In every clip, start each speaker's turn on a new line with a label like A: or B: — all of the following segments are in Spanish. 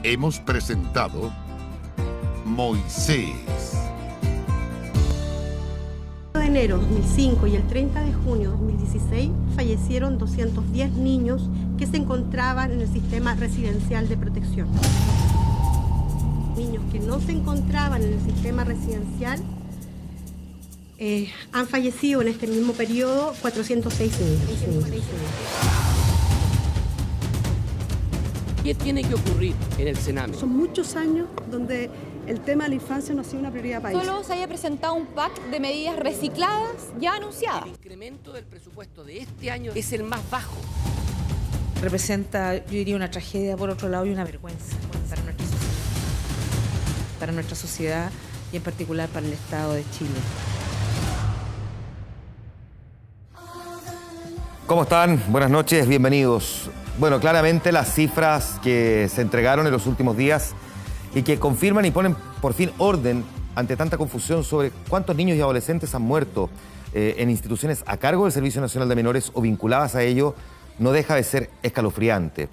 A: hemos presentado Moisés.
B: El 1 de enero de 2005 y el 30 de junio de 2016 fallecieron 210 niños que se encontraban en el sistema residencial de protección. Niños que no se encontraban en el sistema residencial han fallecido en este mismo periodo 406 niños.
C: ¿Qué tiene que ocurrir en el Sename?
D: Son muchos años donde el tema de la infancia no ha sido una prioridad país.
E: Solo se haya presentado un pack de medidas recicladas ya anunciadas.
C: El incremento del presupuesto de este año es el más bajo.
F: Representa, yo diría, una tragedia por otro lado y una vergüenza para nuestra sociedad y en particular para el Estado de Chile.
G: ¿Cómo están? Buenas noches, bienvenidos. Bueno, claramente las cifras que se entregaron en los últimos días y que confirman y ponen por fin orden ante tanta confusión sobre cuántos niños y adolescentes han muerto en instituciones a cargo del Servicio Nacional de Menores o vinculadas a ello, no deja de ser escalofriante.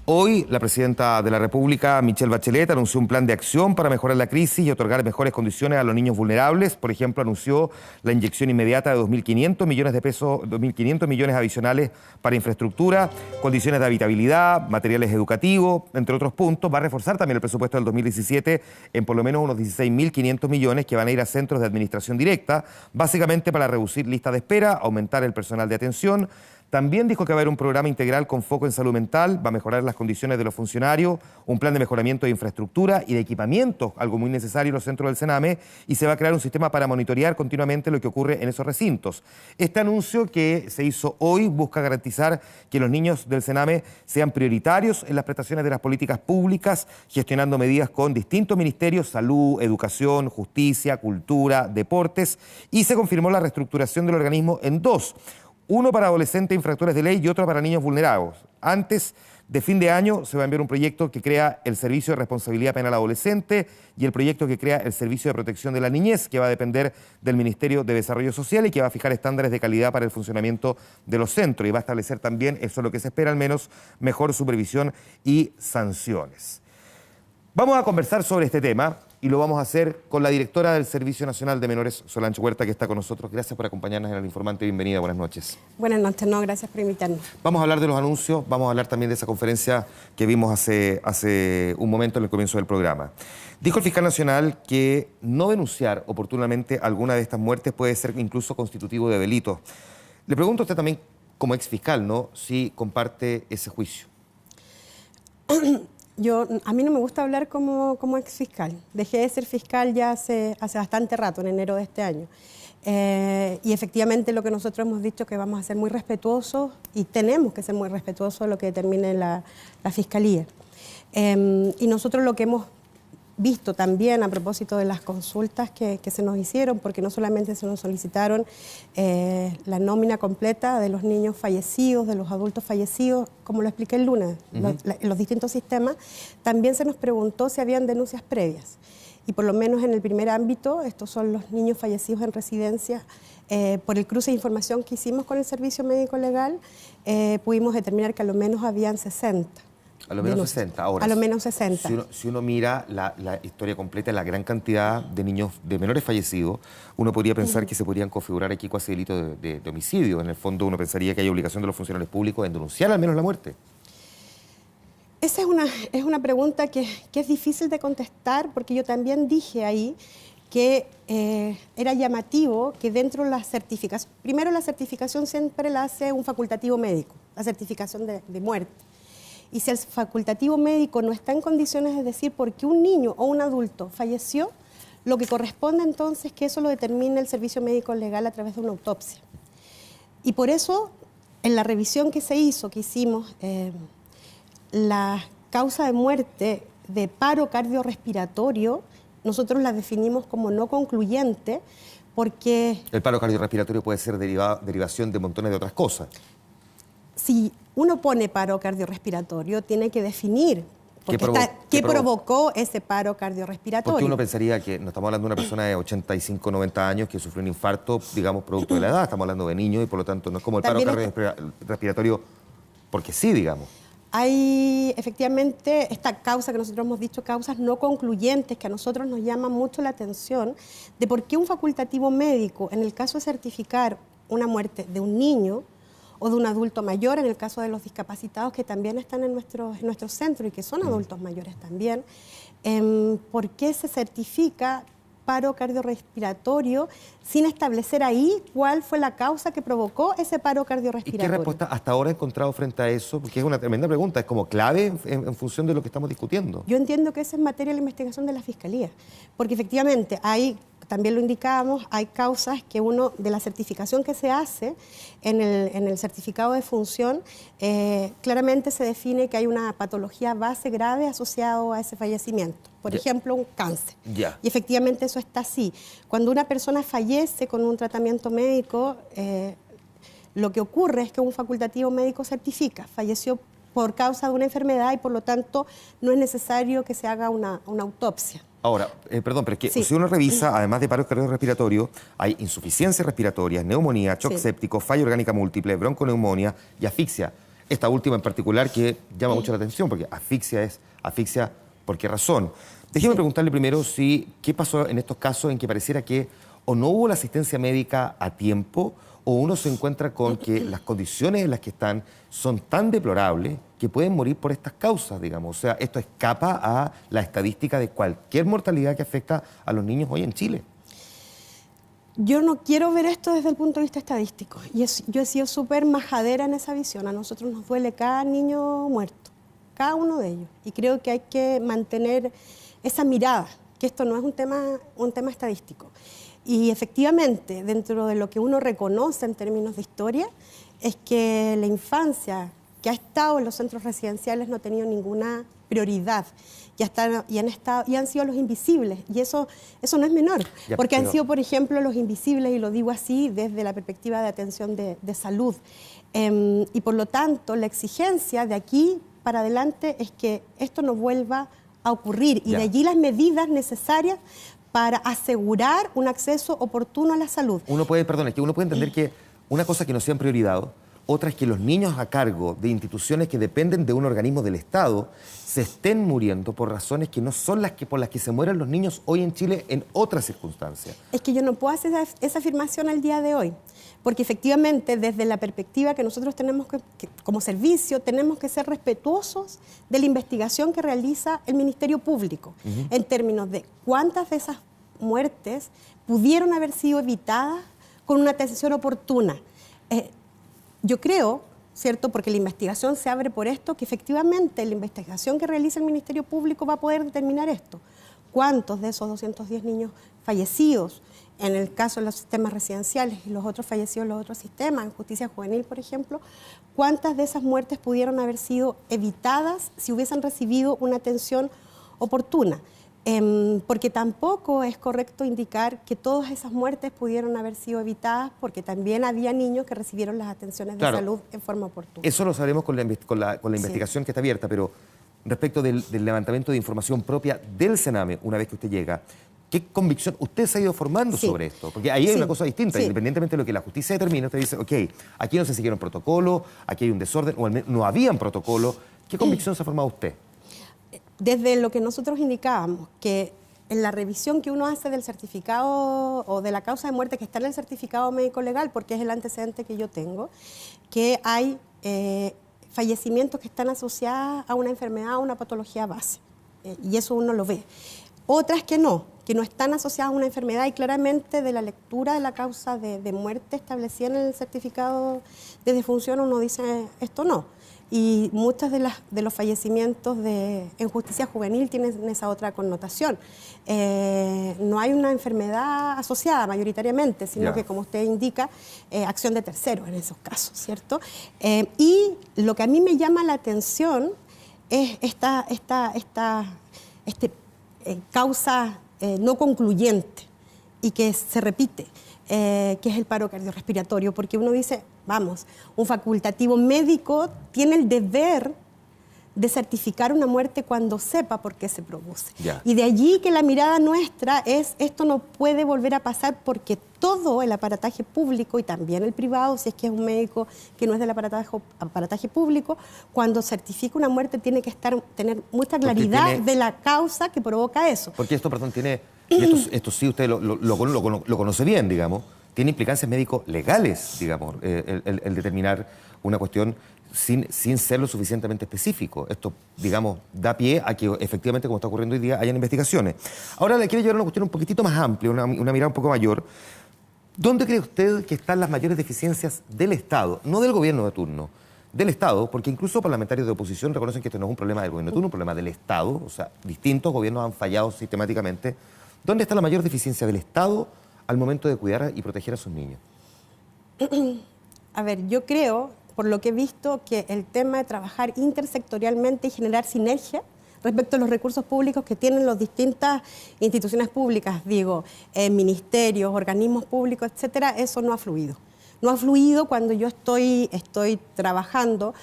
G: Hoy, la presidenta de la República, Michelle Bachelet, anunció un plan de acción para mejorar la crisis y otorgar mejores condiciones a los niños vulnerables. Por ejemplo, anunció la inyección inmediata de 2.500 millones de pesos, 2.500 millones adicionales para infraestructura, condiciones de habitabilidad, materiales educativos, entre otros puntos. Va a reforzar también el presupuesto del 2017 en por lo menos unos 16.500 millones que van a ir a centros de administración directa, básicamente para reducir listas de espera, aumentar el personal de atención. También dijo que va a haber un programa integral con foco en salud mental, va a mejorar las condiciones de los funcionarios, un plan de mejoramiento de infraestructura y de equipamiento, algo muy necesario en los centros del Sename, y se va a crear un sistema para monitorear continuamente lo que ocurre en esos recintos. Este anuncio que se hizo hoy busca garantizar que los niños del Sename sean prioritarios en las prestaciones de las políticas públicas, gestionando medidas con distintos ministerios, salud, educación, justicia, cultura, deportes, y se confirmó la reestructuración del organismo en dos. Uno para adolescentes infractores de ley y otro para niños vulnerados. Antes de fin de año se va a enviar un proyecto que crea el Servicio de Responsabilidad Penal Adolescente y el proyecto que crea el Servicio de Protección de la Niñez, que va a depender del Ministerio de Desarrollo Social y que va a fijar estándares de calidad para el funcionamiento de los centros. Y va a establecer también, eso es lo que se espera al menos, mejor supervisión y sanciones. Vamos a conversar sobre este tema y lo vamos a hacer con la directora del Servicio Nacional de Menores, Solange Huerta, que está con nosotros. Gracias por acompañarnos en El Informante. Bienvenida, buenas noches.
B: Buenas noches, gracias por invitarnos.
G: Vamos a hablar de los anuncios, vamos a hablar también de esa conferencia que vimos hace un momento en el comienzo del programa. Dijo el fiscal nacional que no denunciar oportunamente alguna de estas muertes puede ser incluso constitutivo de delito. Le pregunto a usted también, como exfiscal, ¿no?, si comparte ese juicio.
B: A mí no me gusta hablar como exfiscal. Dejé de ser fiscal ya hace bastante rato, en enero de este año. Y efectivamente lo que nosotros hemos dicho es que vamos a ser muy respetuosos y tenemos que ser muy respetuosos de lo que determine la Fiscalía. Y nosotros lo que hemos visto también a propósito de las consultas que se nos hicieron, porque no solamente se nos solicitaron la nómina completa de los niños fallecidos, de los adultos fallecidos, como lo expliqué el lunes, en los distintos sistemas, también se nos preguntó si habían denuncias previas. Y por lo menos en el primer ámbito, estos son los niños fallecidos en residencia, por el cruce de información que hicimos con el Servicio Médico Legal, pudimos determinar que a lo menos habían 60.
G: A lo menos 60. Ahora,
B: a lo menos 60.
G: Si uno mira la historia completa, la gran cantidad de niños, de menores fallecidos, uno podría pensar que se podrían configurar aquí cuasi delito de homicidio. En el fondo uno pensaría que hay obligación de los funcionarios públicos en denunciar al menos la muerte.
B: Esa es una pregunta que es difícil de contestar, porque yo también dije ahí que era llamativo que dentro de la certificación, primero la certificación siempre la hace un facultativo médico, la certificación de muerte. Y si el facultativo médico no está en condiciones de decir por qué un niño o un adulto falleció, lo que corresponde entonces es que eso lo determine el Servicio Médico Legal a través de una autopsia. Y por eso, en la revisión que hicimos, la causa de muerte de paro cardiorrespiratorio, nosotros la definimos como no concluyente porque...
G: El paro cardiorrespiratorio puede ser derivación de montones de otras cosas.
B: Si uno pone paro cardiorrespiratorio, tiene que definir qué provocó ese paro cardiorrespiratorio.
G: Porque uno pensaría que no estamos hablando de una persona de 85, 90 años que sufrió un infarto, digamos, producto de la edad. Estamos hablando de niños y por lo tanto no es como el paro cardiorrespiratorio porque sí, digamos.
B: Hay efectivamente esta causa que nosotros hemos dicho, causas no concluyentes, que a nosotros nos llaman mucho la atención, de por qué un facultativo médico, en el caso de certificar una muerte de un niño o de un adulto mayor, en el caso de los discapacitados que también están en nuestro centro y que son adultos mayores también, ¿por qué se certifica paro cardiorrespiratorio sin establecer ahí cuál fue la causa que provocó ese paro
G: ¿Y
B: cardiorrespiratorio?
G: qué respuesta hasta ahora ha encontrado frente a eso? Porque es una tremenda pregunta, es como clave en función de lo que estamos discutiendo.
B: Yo entiendo que esa es materia de la investigación de la Fiscalía, porque efectivamente hay, también lo indicábamos, hay causas que uno, de la certificación que se hace en el certificado de función, claramente se define que hay una patología base grave asociada a ese fallecimiento. Por ejemplo, un cáncer.
G: Ya.
B: Y efectivamente eso está así. Cuando una persona fallece con un tratamiento médico, lo que ocurre es que un facultativo médico certifica, falleció por causa de una enfermedad y por lo tanto no es necesario que se haga una autopsia.
G: Ahora, perdón, pero es que
B: Sí.
G: si uno revisa, además de paro cardiorrespiratorio, hay insuficiencia respiratoria, neumonía, shock
B: Sí.
G: séptico, falla orgánica múltiple, bronconeumonía y asfixia. Esta última en particular que llama mucho la atención, porque asfixia es asfixia, ¿por qué razón? Déjeme preguntarle primero qué pasó en estos casos en que pareciera que o no hubo la asistencia médica a tiempo o uno se encuentra con que las condiciones en las que están son tan deplorables que pueden morir por estas causas, digamos. O sea, esto escapa a la estadística de cualquier mortalidad que afecta a los niños hoy en Chile.
B: Yo no quiero ver esto desde el punto de vista estadístico. Yo he sido súper majadera en esa visión. A nosotros nos duele cada niño muerto, cada uno de ellos. Y creo que hay que mantener esa mirada, que esto no es un tema estadístico. Y efectivamente, dentro de lo que uno reconoce en términos de historia, es que la infancia que ha estado en los centros residenciales no ha tenido ninguna prioridad y han sido los invisibles. Y eso no es menor,
G: Ya,
B: porque han
G: pero-
B: sido, por ejemplo, los invisibles, y lo digo así, desde la perspectiva de atención de salud. Y por lo tanto, la exigencia de aquí para adelante es que esto no vuelva a ocurrir y
G: Ya.
B: de allí las medidas necesarias para asegurar un acceso oportuno a la salud.
G: Uno puede entender que una cosa es que no sean prioridad, otra es que los niños a cargo de instituciones que dependen de un organismo del Estado se estén muriendo por razones que no son por las que se mueren los niños hoy en Chile en otras circunstancias.
B: Es que yo no puedo hacer esa afirmación al día de hoy, porque efectivamente desde la perspectiva que nosotros tenemos que como servicio, tenemos que ser respetuosos de la investigación que realiza el Ministerio Público, en términos de cuántas de esas muertes pudieron haber sido evitadas con una atención oportuna. Yo creo, ¿cierto?, porque la investigación se abre por esto, que efectivamente la investigación que realiza el Ministerio Público va a poder determinar esto. ¿Cuántos de esos 210 niños fallecidos, en el caso de los sistemas residenciales y los otros fallecidos en los otros sistemas, en justicia juvenil, por ejemplo, cuántas de esas muertes pudieron haber sido evitadas si hubiesen recibido una atención oportuna? Porque tampoco es correcto indicar que todas esas muertes pudieron haber sido evitadas, porque también había niños que recibieron las atenciones de
G: Claro.
B: salud en forma oportuna.
G: Eso lo sabremos con la investigación que está abierta, pero respecto del levantamiento de información propia del Sename, una vez que usted llega, ¿qué convicción usted se ha ido formando
B: Sí.
G: sobre esto? Porque ahí hay
B: Sí.
G: una cosa distinta,
B: Sí.
G: independientemente de lo que la justicia determine, usted dice, ok, aquí no se siguieron protocolos, aquí hay un desorden, o al menos no habían protocolos. ¿Qué convicción se ha formado usted?
B: Desde lo que nosotros indicábamos, que en la revisión que uno hace del certificado o de la causa de muerte que está en el certificado médico legal, porque es el antecedente que yo tengo, que hay fallecimientos que están asociados a una enfermedad o una patología base, y eso uno lo ve. Otras que no están asociadas a una enfermedad, y claramente de la lectura de la causa de muerte establecida en el certificado de defunción uno dice esto no. Y muchos de los fallecimientos en justicia juvenil tienen esa otra connotación. No hay una enfermedad asociada mayoritariamente, sino
G: Ya.
B: que, como usted indica, acción de terceros en esos casos, ¿cierto? Y lo que a mí me llama la atención es esta causa no concluyente y que se repite, que es el paro cardiorrespiratorio, porque uno dice, vamos, un facultativo médico tiene el deber de certificar una muerte cuando sepa por qué se produce.
G: Ya.
B: Y de allí que la mirada nuestra es, esto no puede volver a pasar porque todo el aparataje público y también el privado, si es que es un médico que no es del aparataje público, cuando certifica una muerte tiene que tener mucha claridad de la causa que provoca eso.
G: Porque esto, perdón, tiene, y esto sí usted lo conoce bien, digamos, tiene implicancias médico-legales, digamos, el determinar una cuestión sin ser lo suficientemente específico. Esto, digamos, da pie a que efectivamente, como está ocurriendo hoy día, hayan investigaciones. Ahora le quiero llevar a una cuestión un poquitito más amplia, una mirada un poco mayor. ¿Dónde cree usted que están las mayores deficiencias del Estado, no del gobierno de turno, del Estado? Porque incluso parlamentarios de oposición reconocen que esto no es un problema del gobierno de turno, es un problema del Estado. O sea, distintos gobiernos han fallado sistemáticamente. ¿Dónde está la mayor deficiencia del Estado al momento de cuidar y proteger a sus niños?
B: A ver, yo creo, por lo que he visto, que el tema de trabajar intersectorialmente y generar sinergia respecto a los recursos públicos que tienen las distintas instituciones públicas, digo, ministerios, organismos públicos, etcétera, eso no ha fluido. No ha fluido cuando yo estoy trabajando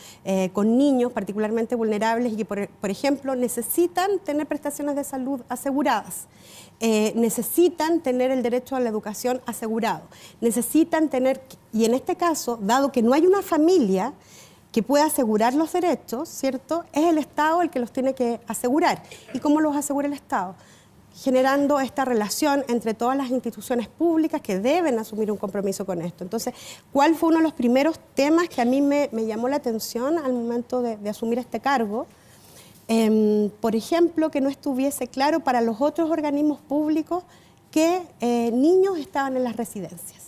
B: con niños particularmente vulnerables y que, por ejemplo, necesitan tener prestaciones de salud aseguradas, necesitan tener el derecho a la educación asegurado, necesitan tener, y en este caso, dado que no hay una familia que pueda asegurar los derechos, ¿cierto? Es el Estado el que los tiene que asegurar. ¿Y cómo los asegura el Estado? Generando esta relación entre todas las instituciones públicas que deben asumir un compromiso con esto. Entonces, ¿cuál fue uno de los primeros temas que a mí me llamó la atención al momento de asumir este cargo? Por ejemplo, que no estuviese claro para los otros organismos públicos que niños estaban en las residencias.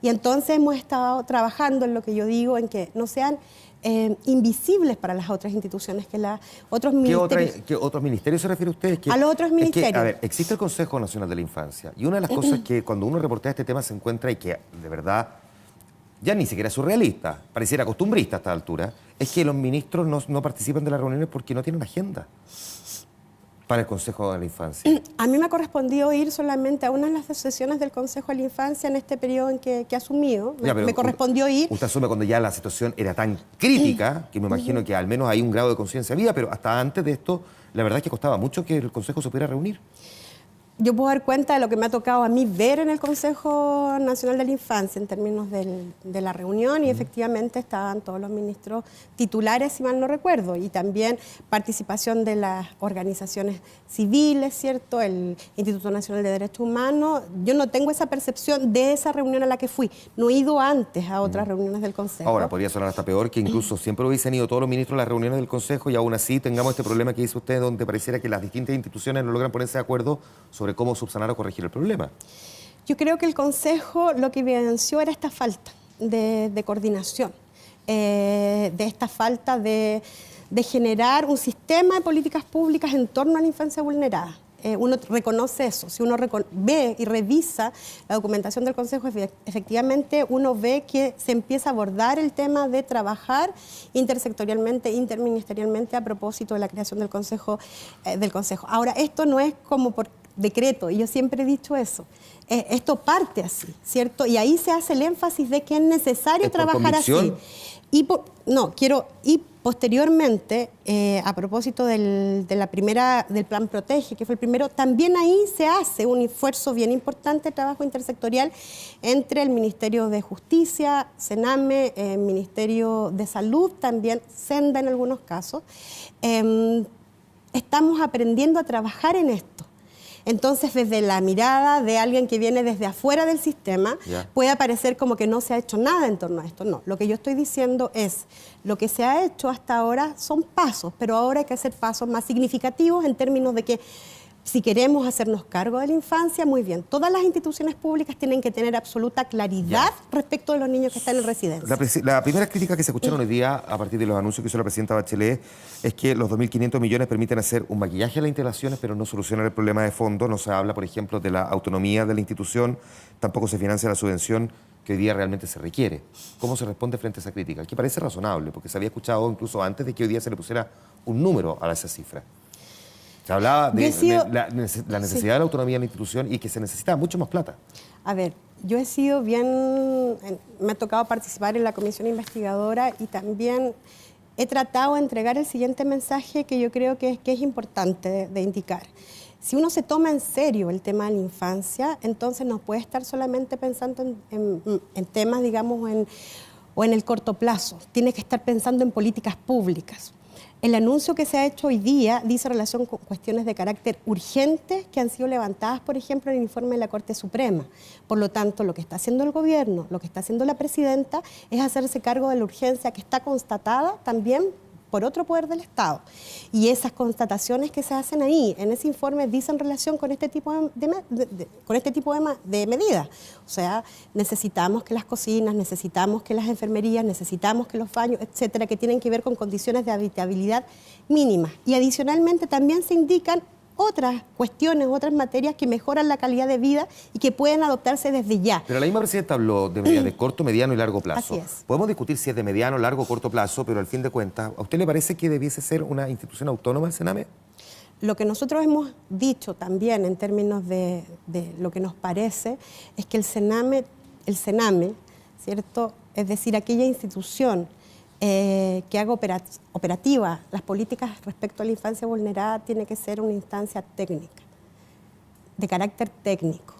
B: Y entonces hemos estado trabajando en lo que yo digo, en que no sean invisibles para las otras instituciones, que los otros ministerios.
G: ¿Qué otros ministerios se refiere usted?
B: A los otros ministerios.
G: A ver, existe el Consejo Nacional de la Infancia y una de las cosas que cuando uno reportea este tema se encuentra y que de verdad ya ni siquiera es surrealista, pareciera costumbrista a esta altura, es que los ministros no participan de las reuniones porque no tienen agenda para el Consejo de la Infancia.
B: A mí me ha correspondido ir solamente a una de las sesiones del Consejo de la Infancia en este periodo en que he asumido. Me correspondió ir.
G: Usted asume cuando ya la situación era tan crítica, que me imagino que al menos hay un grado de conciencia había, pero hasta antes de esto, la verdad es que costaba mucho que el Consejo se pudiera reunir.
B: Yo puedo dar cuenta de lo que me ha tocado a mí ver en el Consejo Nacional de la Infancia en términos de la reunión y efectivamente estaban todos los ministros titulares, si mal no recuerdo, y también participación de las organizaciones civiles, ¿cierto? El Instituto Nacional de Derechos Humanos. Yo no tengo esa percepción de esa reunión a la que fui. No he ido antes a otras reuniones del Consejo.
G: Ahora, podría sonar hasta peor que incluso siempre hubiesen ido todos los ministros a las reuniones del Consejo y aún así tengamos este problema que dice usted donde pareciera que las distintas instituciones no logran ponerse de acuerdo sobre cómo subsanar o corregir el problema.
B: Yo creo que el Consejo lo que evidenció era esta falta de coordinación, de esta falta de generar un sistema de políticas públicas en torno a la infancia vulnerada. Uno reconoce eso. Si uno ve y revisa la documentación del Consejo, efectivamente uno ve que se empieza a abordar el tema de trabajar intersectorialmente, interministerialmente a propósito de la creación del Consejo. Ahora, esto no es como por decreto, y yo siempre he dicho eso. Esto parte así, ¿cierto? Y ahí se hace el énfasis de que es necesario trabajar así. Y posteriormente, a propósito del Plan Protege, que fue el primero, también ahí se hace un esfuerzo bien importante de trabajo intersectorial entre el Ministerio de Justicia, Sename, el Ministerio de Salud, también Senda en algunos casos. Estamos aprendiendo a trabajar en esto. Entonces, desde la mirada de alguien que viene desde afuera del sistema, puede parecer como que no se ha hecho nada en torno a esto. No, lo que yo estoy diciendo es, lo que se ha hecho hasta ahora son pasos, pero ahora hay que hacer pasos más significativos en términos de que si queremos hacernos cargo de la infancia, muy bien. Todas las instituciones públicas tienen que tener absoluta claridad respecto de los niños que están en residencia.
G: La primera crítica que se escucharon hoy día, a partir de los anuncios que hizo la presidenta Bachelet, es que los 2.500 millones permiten hacer un maquillaje a las instalaciones, pero no solucionan el problema de fondo. No se habla, por ejemplo, de la autonomía de la institución, tampoco se financia la subvención que hoy día realmente se requiere. ¿Cómo se responde frente a esa crítica? Que parece razonable, porque se había escuchado incluso antes de que hoy día se le pusiera un número a esa cifra. Se hablaba de la necesidad de la autonomía de la institución y que se necesitaba mucho más plata.
B: A ver, yo he sido me ha tocado participar en la comisión investigadora y también he tratado de entregar el siguiente mensaje que yo creo que es importante de indicar. Si uno se toma en serio el tema de la infancia, entonces no puede estar solamente pensando en temas, digamos, o en el corto plazo. Tiene que estar pensando en políticas públicas. El anuncio que se ha hecho hoy día dice relación con cuestiones de carácter urgente que han sido levantadas, por ejemplo, en el informe de la Corte Suprema. Por lo tanto, lo que está haciendo el gobierno, lo que está haciendo la presidenta, es hacerse cargo de la urgencia que está constatada también por otro poder del Estado. Y esas constataciones que se hacen ahí, en ese informe, dicen relación con este tipo de medidas. O sea, necesitamos que las cocinas, necesitamos que las enfermerías, necesitamos que los baños, etcétera, que tienen que ver con condiciones de habitabilidad mínimas. Y adicionalmente también se indican otras cuestiones, otras materias que mejoran la calidad de vida y que pueden adoptarse desde ya.
G: Pero la misma presidenta habló de medidas de corto, mediano y largo plazo.
B: Así es.
G: Podemos discutir si es de mediano, largo o corto plazo, pero al fin de cuentas, ¿a usted le parece que debiese ser una institución autónoma el Sename?
B: Lo que nosotros hemos dicho también en términos de lo que nos parece es que el Sename, ¿cierto? Es decir, aquella institución que haga operativa las políticas respecto a la infancia vulnerada, tiene que ser una instancia técnica, de carácter técnico.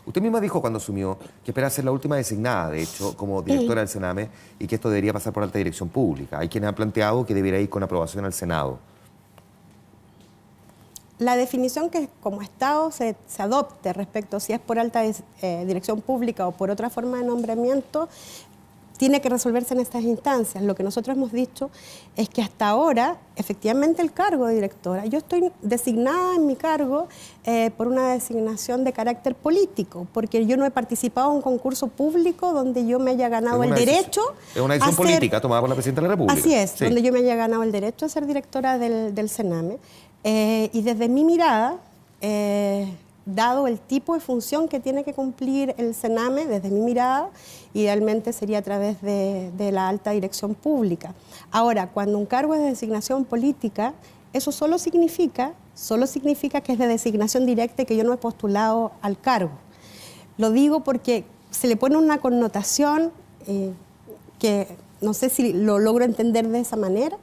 G: Usted misma dijo cuando asumió que espera ser la última designada, de hecho, como directora del Sename, y que esto debería pasar por alta dirección pública. Hay quienes han planteado que debería ir con aprobación al Senado.
B: La definición que como Estado se adopte respecto si es por alta dirección pública o por otra forma de nombramiento, tiene que resolverse en estas instancias. Lo que nosotros hemos dicho es que hasta ahora, efectivamente, el cargo de directora, yo estoy designada en mi cargo por una designación de carácter político, porque yo no he participado en un concurso público donde yo me haya ganado el derecho.
G: Es una decisión política tomada por la Presidenta de la República.
B: Así es,
G: sí.
B: Donde yo me haya ganado el derecho a ser directora del Sename. Y desde mi mirada, dado el tipo de función que tiene que cumplir el Sename, desde mi mirada, idealmente sería a través de la alta dirección pública. Ahora, cuando un cargo es de designación política, eso solo significa que es de designación directa y que yo no he postulado al cargo. Lo digo porque se le pone una connotación que no sé si lo logro entender de esa manera,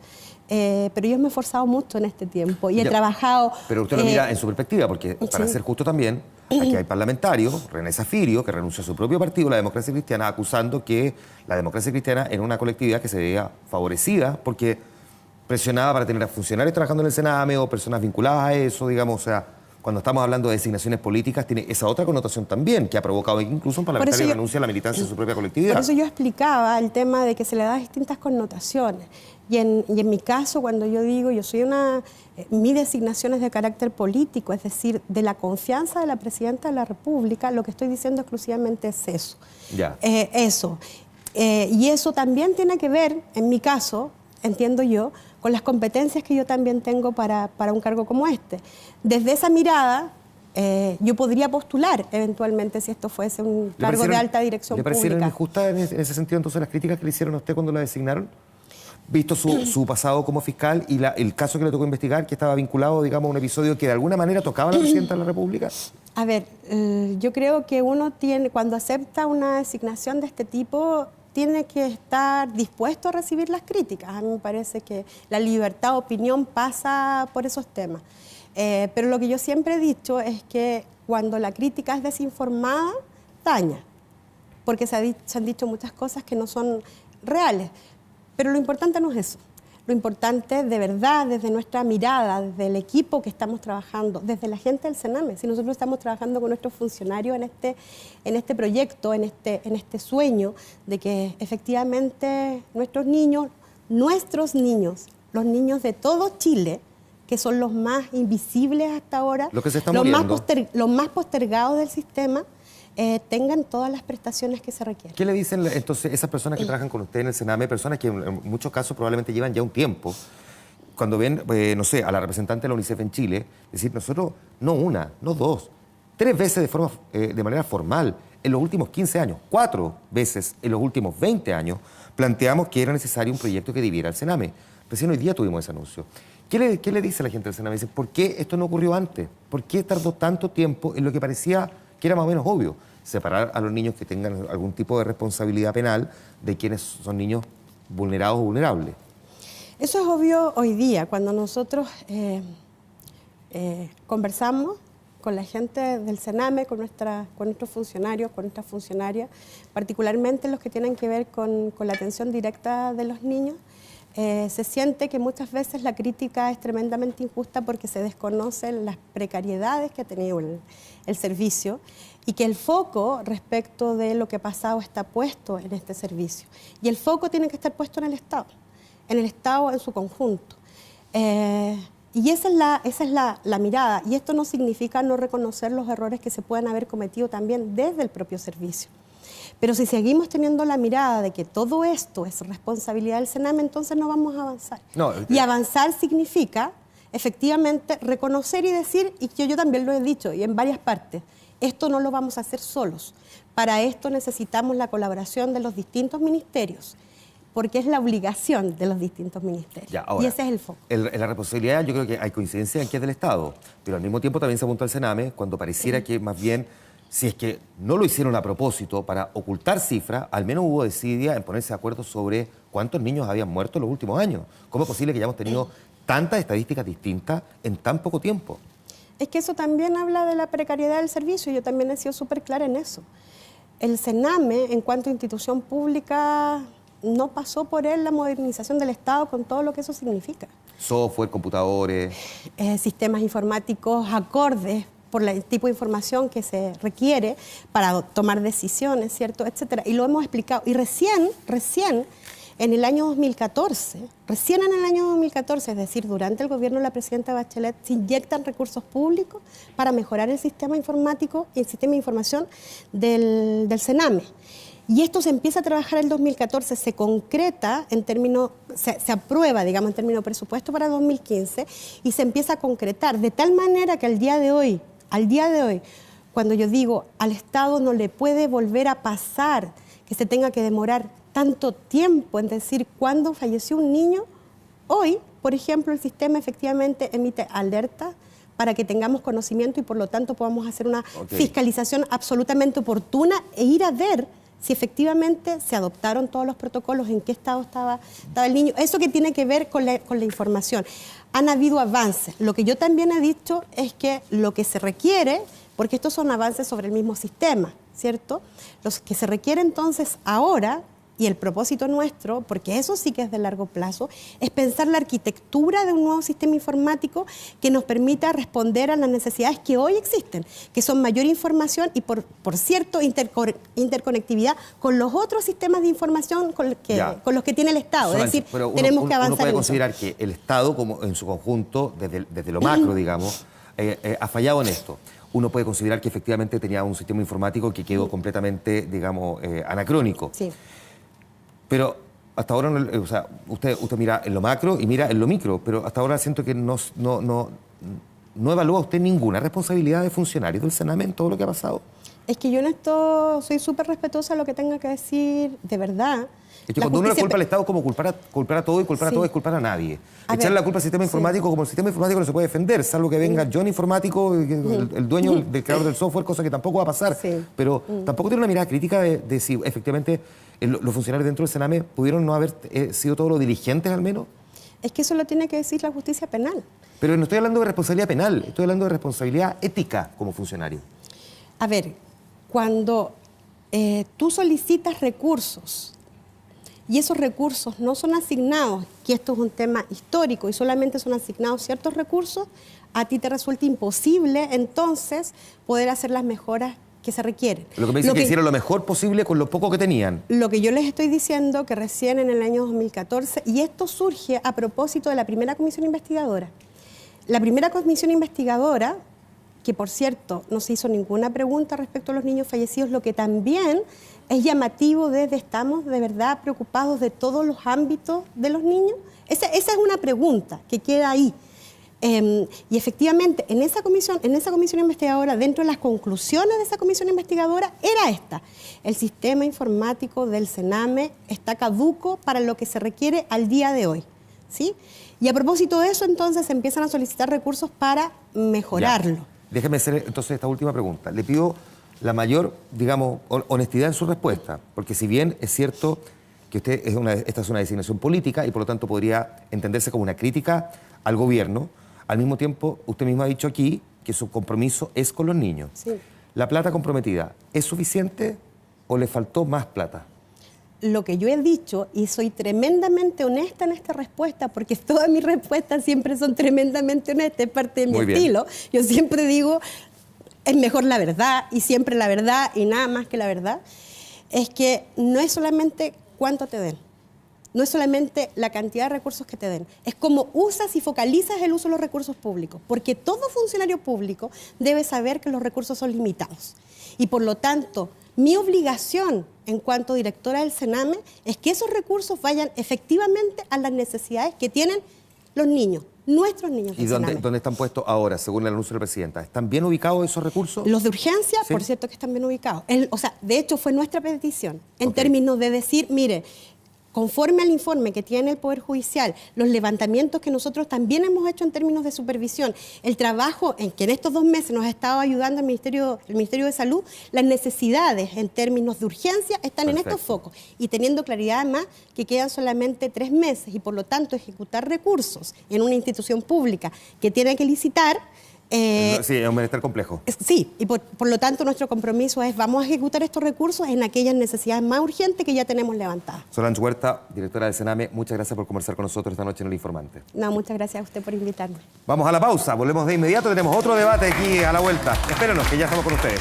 B: pero yo me he esforzado mucho en este tiempo y he trabajado...
G: Pero usted lo mira en su perspectiva, porque para ser justo también, aquí hay parlamentarios, René Zafirio, que renunció a su propio partido, la Democracia Cristiana, acusando que la Democracia Cristiana era una colectividad que se veía favorecida porque presionaba para tener a funcionarios trabajando en el Sename o personas vinculadas a eso, digamos, o sea... Cuando estamos hablando de designaciones políticas, tiene esa otra connotación también, que ha provocado incluso un parlamentario que renuncia a la militancia de su propia colectividad.
B: Por eso yo explicaba el tema de que se le da distintas connotaciones. Y en mi caso, cuando yo digo, mi designación es de carácter político, es decir, de la confianza de la Presidenta de la República, lo que estoy diciendo exclusivamente es eso.
G: Ya.
B: Eso. Y eso también tiene que ver, en mi caso, entiendo yo, con las competencias que yo también tengo para un cargo como este. Desde esa mirada, yo podría postular eventualmente si esto fuese un cargo de alta dirección pública. ¿Le
G: parecieron injustas en ese sentido entonces las críticas que le hicieron a usted cuando la designaron? Visto su pasado como fiscal y el caso que le tocó investigar, que estaba vinculado, digamos, a un episodio que de alguna manera tocaba a la Presidenta de la República.
B: A ver, yo creo que uno tiene, cuando acepta una designación de este tipo, tiene que estar dispuesto a recibir las críticas. A mí me parece que la libertad de opinión pasa por esos temas. Pero lo que yo siempre he dicho es que cuando la crítica es desinformada, daña. Porque se han dicho muchas cosas que no son reales. Pero lo importante no es eso. Lo importante, de verdad, desde nuestra mirada, desde el equipo que estamos trabajando, desde la gente del Sename, si nosotros estamos trabajando con nuestros funcionarios en este proyecto, en este sueño de que efectivamente nuestros niños, los niños de todo Chile, que son los más invisibles hasta ahora, los más postergados del sistema, tengan todas las prestaciones que se requieren.
G: ¿Qué le dicen entonces esas personas que trabajan con usted en el Sename, personas que en muchos casos probablemente llevan ya un tiempo, cuando ven, no sé, a la representante de la UNICEF en Chile, decir, nosotros no una, no dos, 3 veces de manera formal en los últimos 15 años, 4 veces en los últimos 20 años, planteamos que era necesario un proyecto que dividiera el Sename. Recién hoy día tuvimos ese anuncio. ¿Qué le dice a la gente del Sename? Dice, ¿por qué esto no ocurrió antes? ¿Por qué tardó tanto tiempo en lo que parecía que era más o menos obvio? Separar a los niños que tengan algún tipo de responsabilidad penal de quienes son niños vulnerados o vulnerables.
B: Eso es obvio hoy día, cuando nosotros conversamos con la gente del Sename, con nuestros funcionarios, con nuestras funcionarias, particularmente los que tienen que ver con la atención directa de los niños, se siente que muchas veces la crítica es tremendamente injusta porque se desconocen las precariedades que ha tenido el servicio y que el foco respecto de lo que ha pasado está puesto en este servicio. Y el foco tiene que estar puesto en el Estado en su conjunto. Y esa es la mirada. Y esto no significa no reconocer los errores que se pueden haber cometido también desde el propio servicio. Pero si seguimos teniendo la mirada de que todo esto es responsabilidad del Sename, entonces no vamos a avanzar. Y avanzar significa, efectivamente, reconocer y decir, y yo también lo he dicho, y en varias partes, esto no lo vamos a hacer solos. Para esto necesitamos la colaboración de los distintos ministerios, porque es la obligación de los distintos ministerios.
G: Ya, ahora,
B: y ese es el foco.
G: En la responsabilidad yo creo que hay coincidencia en que es del Estado, pero al mismo tiempo también se apuntó al Sename cuando pareciera que más bien, si es que no lo hicieron a propósito para ocultar cifras, al menos hubo desidia en ponerse de acuerdo sobre cuántos niños habían muerto en los últimos años. ¿Cómo es posible que hayamos tenido tantas estadísticas distintas en tan poco tiempo?
B: Es que eso también habla de la precariedad del servicio, yo también he sido súper clara en eso. El Sename, en cuanto a institución pública, no pasó por él la modernización del Estado con todo lo que eso significa.
G: Software, computadores.
B: Sistemas informáticos acordes por el tipo de información que se requiere para tomar decisiones, ¿cierto?, etcétera. Y lo hemos explicado. Y recién en el año 2014, es decir, durante el gobierno de la presidenta Bachelet, se inyectan recursos públicos para mejorar el sistema informático y el sistema de información del Sename. Y esto se empieza a trabajar en el 2014, se concreta en términos, se aprueba, digamos, en términos de presupuesto para 2015 y se empieza a concretar de tal manera que al día de hoy, cuando yo digo al Estado no le puede volver a pasar que se tenga que demorar tanto tiempo en decir cuándo falleció un niño, hoy, por ejemplo, el sistema efectivamente emite alerta para que tengamos conocimiento y por lo tanto podamos hacer una fiscalización absolutamente oportuna e ir a ver si efectivamente se adoptaron todos los protocolos, en qué estado estaba el niño. Eso que tiene que ver con la información. Han habido avances. Lo que yo también he dicho es que lo que se requiere, porque estos son avances sobre el mismo sistema, ¿cierto? Los que se requiere entonces ahora, y el propósito nuestro, porque eso sí que es de largo plazo, es pensar la arquitectura de un nuevo sistema informático que nos permita responder a las necesidades que hoy existen, que son mayor información y, por cierto, interconectividad con los otros sistemas de información con los que tiene el Estado.
G: Solamente,
B: es decir, tenemos que avanzar.
G: Uno puede
B: en
G: considerar
B: eso.
G: que el Estado, como en su conjunto, desde lo macro, digamos, ha fallado en esto. Uno puede considerar que efectivamente tenía un sistema informático que quedó completamente, digamos, anacrónico.
B: Sí.
G: Pero hasta ahora, o sea, usted mira en lo macro y mira en lo micro, pero hasta ahora siento que no evalúa usted ninguna responsabilidad de funcionarios del Sename en todo lo que ha pasado.
B: Es que yo en esto soy súper respetuosa de lo que tenga que decir, de verdad.
G: Es que cuando uno le culpa al Estado es como culpar a todo y culpar a todo es culpar a nadie. Echarle la culpa al sistema informático, como el sistema informático no se puede defender, salvo que venga John Informático, el dueño del creador del software, cosa que tampoco va a pasar. Pero tampoco tiene una mirada crítica de si efectivamente los funcionarios dentro del Sename pudieron no haber sido todos los diligentes al menos.
B: Es que eso lo tiene que decir la justicia penal.
G: Pero no estoy hablando de responsabilidad penal, estoy hablando de responsabilidad ética como funcionario.
B: A ver, cuando tú solicitas recursos y esos recursos no son asignados, que esto es un tema histórico y solamente son asignados ciertos recursos, a ti te resulta imposible entonces poder hacer las mejoras que se requieren.
G: Lo que me dice que hicieron lo mejor posible con lo poco que tenían. Lo
B: que yo les estoy diciendo que recién en el año 2014, y esto surge a propósito de la primera comisión investigadora. La primera comisión investigadora, que por cierto no se hizo ninguna pregunta respecto a los niños fallecidos, lo que también es llamativo desde estamos de verdad preocupados de todos los ámbitos de los niños. Esa es una pregunta que queda ahí. Y efectivamente, en esa comisión investigadora, dentro de las conclusiones de esa comisión investigadora, era esta. El sistema informático del Sename está caduco para lo que se requiere al día de hoy, ¿sí? Y a propósito de eso, entonces, se empiezan a solicitar recursos para mejorarlo.
G: Ya. Déjeme hacer entonces esta última pregunta. Le pido la mayor, digamos, honestidad en su respuesta, porque si bien es cierto que esta es una designación política y por lo tanto podría entenderse como una crítica al gobierno. Al mismo tiempo, usted mismo ha dicho aquí que su compromiso es con los niños.
B: Sí.
G: ¿La plata comprometida es suficiente o le faltó más plata?
B: Lo que yo he dicho, y soy tremendamente honesta en esta respuesta, porque todas mis respuestas siempre son tremendamente honestas, es parte de mi estilo. Yo siempre digo, es mejor la verdad, y siempre la verdad, y nada más que la verdad, es que no es solamente cuánto te den, no es solamente la cantidad de recursos que te den, es cómo usas y focalizas el uso de los recursos públicos, porque todo funcionario público debe saber que los recursos son limitados. Y por lo tanto, mi obligación en cuanto directora del Sename es que esos recursos vayan efectivamente a las necesidades que tienen los niños, nuestros niños.
G: ¿Y dónde están puestos ahora, según el anuncio de la presidenta? ¿Están bien ubicados esos recursos?
B: Los de urgencia,
G: ¿Sí?
B: Por cierto que están bien ubicados. O sea, de hecho fue nuestra petición en términos de decir, mire, conforme al informe que tiene el Poder Judicial, los levantamientos que nosotros también hemos hecho en términos de supervisión, el trabajo en que en estos 2 meses nos ha estado ayudando el Ministerio de Salud, las necesidades en términos de urgencia están en estos focos. Y teniendo claridad además que quedan solamente 3 meses y por lo tanto ejecutar recursos en una institución pública que tiene que licitar.
G: Sí, es un menester complejo.
B: Sí, y por lo tanto nuestro compromiso es vamos a ejecutar estos recursos en aquellas necesidades más urgentes que ya tenemos levantadas.
G: Solange Huerta, directora del Sename, muchas gracias por conversar con nosotros esta noche en El Informante.
B: No, muchas gracias a usted por invitarme.
G: Vamos a la pausa, volvemos de inmediato, tenemos otro debate aquí a la vuelta. Espérenos, que ya estamos con ustedes.